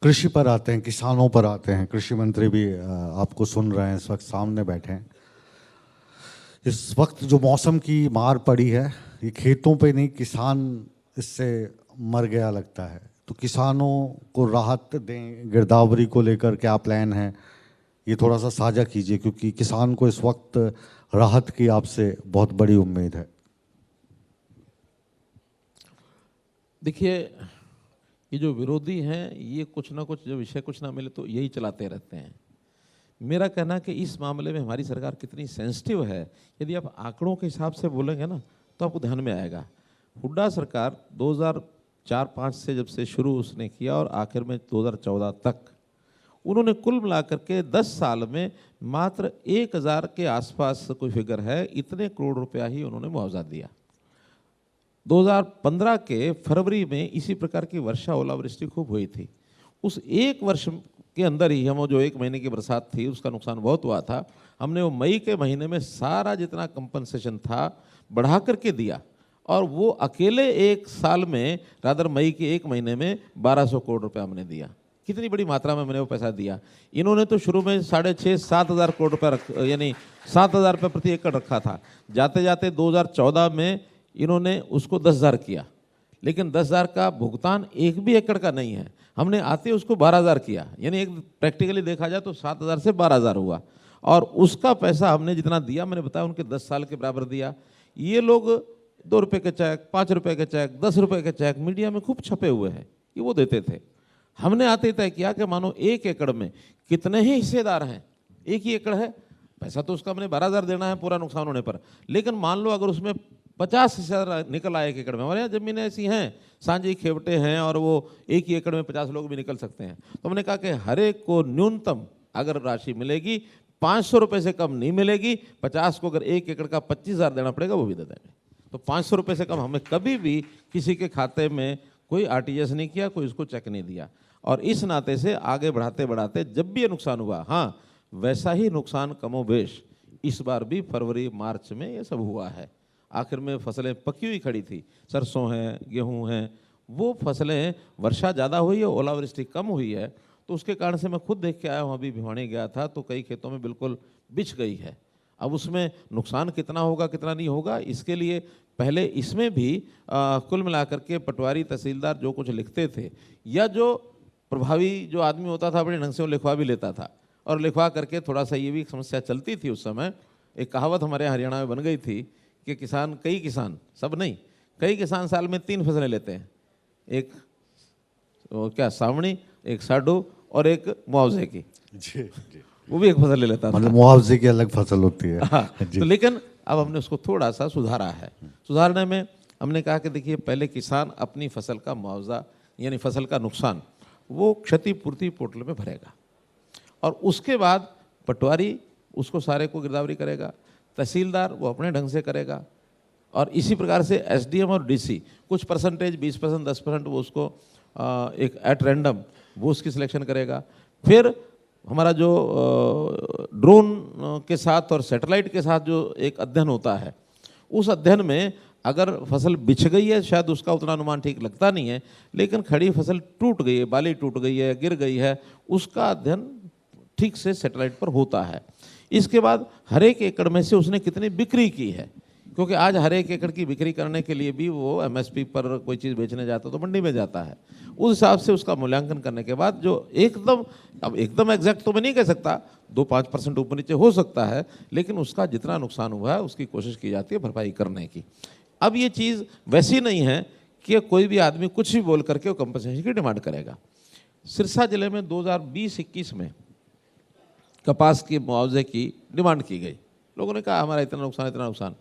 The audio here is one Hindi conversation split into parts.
कृषि पर आते हैं, किसानों पर आते हैं। कृषि मंत्री भी आपको सुन रहे हैं, इस वक्त सामने बैठे हैं। इस वक्त जो मौसम की मार पड़ी है, ये खेतों पे नहीं, किसान इससे मर गया लगता है। तो किसानों को राहत दें, गिरदावरी को लेकर क्या प्लान है, ये थोड़ा सा साझा कीजिए, क्योंकि किसान को इस वक्त राहत की आपसे बहुत बड़ी उम्मीद है। देखिए, ये जो विरोधी हैं, ये कुछ ना कुछ जो विषय कुछ ना मिले तो यही चलाते रहते हैं। मेरा कहना कि इस मामले में हमारी सरकार कितनी सेंसिटिव है, यदि आप आंकड़ों के हिसाब से बोलेंगे ना तो आपको ध्यान में आएगा। हुड्डा सरकार 2004-05 से जब से शुरू उसने किया और आखिर में 2014 तक उन्होंने कुल मिलाकर के 10 साल में मात्र 1000 के आसपास कोई फिगर है, इतने करोड़ रुपया ही उन्होंने मुआवजा दिया। 2015 के फरवरी में इसी प्रकार की वर्षा ओलावृष्टि खूब हुई थी। उस एक वर्ष के अंदर ही हम जो 1 महीने की बरसात थी उसका नुकसान बहुत हुआ था। हमने वो मई के महीने में सारा जितना कंपनसेशन था बढ़ा करके दिया, और वो अकेले एक साल में रादर मई के 1 महीने में 1200 करोड़ रुपया हमने दिया। कितनी बड़ी मात्रा में मैंने वो पैसा दिया। इन्होंने तो शुरू में 6,500-7 हज़ार करोड़ रुपया यानी 7,000 रुपये प्रति एकड़ रखा था। जाते जाते 2014 में इन्होंने उसको 10,000 किया, लेकिन 10,000 का भुगतान एक भी एकड़ का नहीं है। हमने आते उसको 12,000 किया, यानी एक प्रैक्टिकली देखा जाए तो 7,000 से 12,000 हुआ, और उसका पैसा हमने जितना दिया, मैंने बताया उनके 10 साल के बराबर दिया। ये लोग 2 रुपये के चेक, 5 रुपये के चेक, 10 रुपये के चेक मीडिया में खूब छपे हुए हैं कि वो देते थे। हमने आते तय किया कि मानो 1 एकड़ में कितने ही हिस्सेदार हैं, एक ही एकड़ है, पैसा तो उसका हमने 12,000 देना है पूरा नुकसान होने पर, लेकिन मान लो अगर उसमें 50 हिस्सेदार निकल आए 1 एकड़ में। हमारे यहाँ ज़मीनें ऐसी हैं, सांझी खेवटे हैं, और वो एक ही एकड़ में 50 लोग भी निकल सकते हैं। तो हमने कहा कि हर एक को न्यूनतम अगर राशि मिलेगी 500 रुपये से कम नहीं मिलेगी। 50 को अगर 1 एकड़ का 25,000 देना पड़ेगा वो भी दे देंगे। तो 500 रुपये से कम हमें कभी भी किसी के खाते में कोई आरटीजीएस नहीं किया, कोई उसको चेक नहीं दिया। और इस नाते से आगे बढ़ाते बढ़ाते जब भी ये नुकसान हुआ, हाँ वैसा ही नुकसान कमोबेश इस बार भी फरवरी मार्च में ये सब हुआ है। आखिर में फसलें पकी हुई खड़ी थी, सरसों है, गेहूं है, वो फसलें वर्षा ज़्यादा हुई है, ओलावृष्टि कम हुई है, तो उसके कारण से मैं खुद देख के आया हूँ। अभी भिवानी गया था तो कई खेतों में बिल्कुल बिछ गई है। अब उसमें नुकसान कितना होगा कितना नहीं होगा, इसके लिए पहले इसमें भी कुल मिलाकर के पटवारी तहसीलदार जो कुछ लिखते थे, या जो प्रभावी जो आदमी होता था अपने ढंग से वो लिखवा भी लेता था, और लिखवा करके थोड़ा सा ये भी समस्या चलती थी उस समय। एक कहावत हमारे यहाँ हरियाणा में बन गई थी कि कई किसान, सब नहीं, कई किसान साल में 3 फसलें लेते हैं, एक क्या सावणी, एक साडू और एक मुआवजे की। जी जी, वो भी एक फसल ले लेता था। मतलब मुआवजे की अलग फसल होती है। हाँ, तो लेकिन अब हमने उसको थोड़ा सा सुधारा है। सुधारने में हमने कहा कि देखिए, पहले किसान अपनी फसल का मुआवजा यानी फसल का नुकसान वो क्षतिपूर्ति पोर्टल में भरेगा, और उसके बाद पटवारी उसको सारे को गिरदावरी करेगा, तहसीलदार वो अपने ढंग से करेगा, और इसी प्रकार से एसडीएम और डीसी कुछ परसेंटेज 20%, 10% वो उसको एक एट रैंडम वो उसकी सिलेक्शन करेगा। फिर हमारा जो ड्रोन के साथ और सैटेलाइट के साथ जो एक अध्ययन होता है, उस अध्ययन में अगर फसल बिछ गई है, शायद उसका उतना अनुमान ठीक लगता नहीं है, लेकिन खड़ी फसल टूट गई है, बाली टूट गई है, गिर गई है, उसका अध्ययन ठीक से सैटेलाइट पर होता है। इसके बाद हर एक एकड़ में से उसने कितनी बिक्री की है, क्योंकि आज हर एक एकड़ की बिक्री करने के लिए भी वो एमएसपी पर कोई चीज़ बेचने जाता तो मंडी में जाता है, उस हिसाब से उसका मूल्यांकन करने के बाद जो एकदम एग्जैक्ट तो मैं नहीं कह सकता, 2-5% ऊपर नीचे हो सकता है, लेकिन उसका जितना नुकसान हुआ है उसकी कोशिश की जाती है भरपाई करने की। अब ये चीज़ वैसी नहीं है कि कोई भी आदमी कुछ भी बोल करके वो कंपनसेशन की डिमांड करेगा। सिरसा जिले में 2020-21 में कपास के मुआवजे की डिमांड की गई। लोगों ने कहा हमारा इतना नुकसान।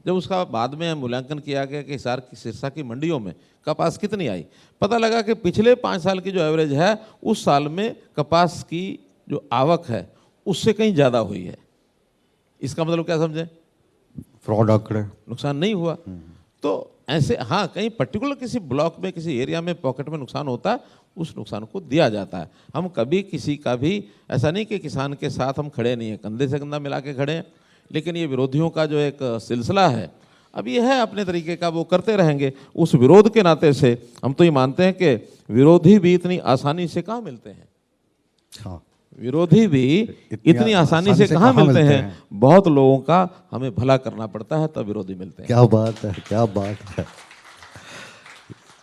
जब उसका बाद में मूल्यांकन किया गया कि सिरसा की मंडियों में कपास कितनी आई, पता लगा कि पिछले 5 साल की जो एवरेज है उस साल में कपास की जो आवक है उससे कहीं ज़्यादा हुई है। इसका मतलब क्या समझे? फ्रॉड आंकड़े, नुकसान नहीं हुआ। तो ऐसे हाँ, कहीं पर्टिकुलर किसी ब्लॉक में किसी एरिया में पॉकेट में नुकसान होता है, उस नुकसान को दिया जाता है। हम कभी किसी का भी ऐसा नहीं कि किसान के साथ हम खड़े नहीं हैं, कंधे से कंधा मिला के खड़े हैं, लेकिन ये विरोधियों का जो एक सिलसिला है, अब ये है अपने तरीके का, वो करते रहेंगे। उस विरोध के नाते से हम तो ये मानते हैं कि विरोधी भी इतनी आसानी से कहाँ मिलते हैं, हाँ, विरोधी भी इतनी आसानी से कहाँ मिलते हैं। बहुत लोगों का हमें भला करना पड़ता है तब विरोधी मिलते हैं। क्या बात है, क्या बात है।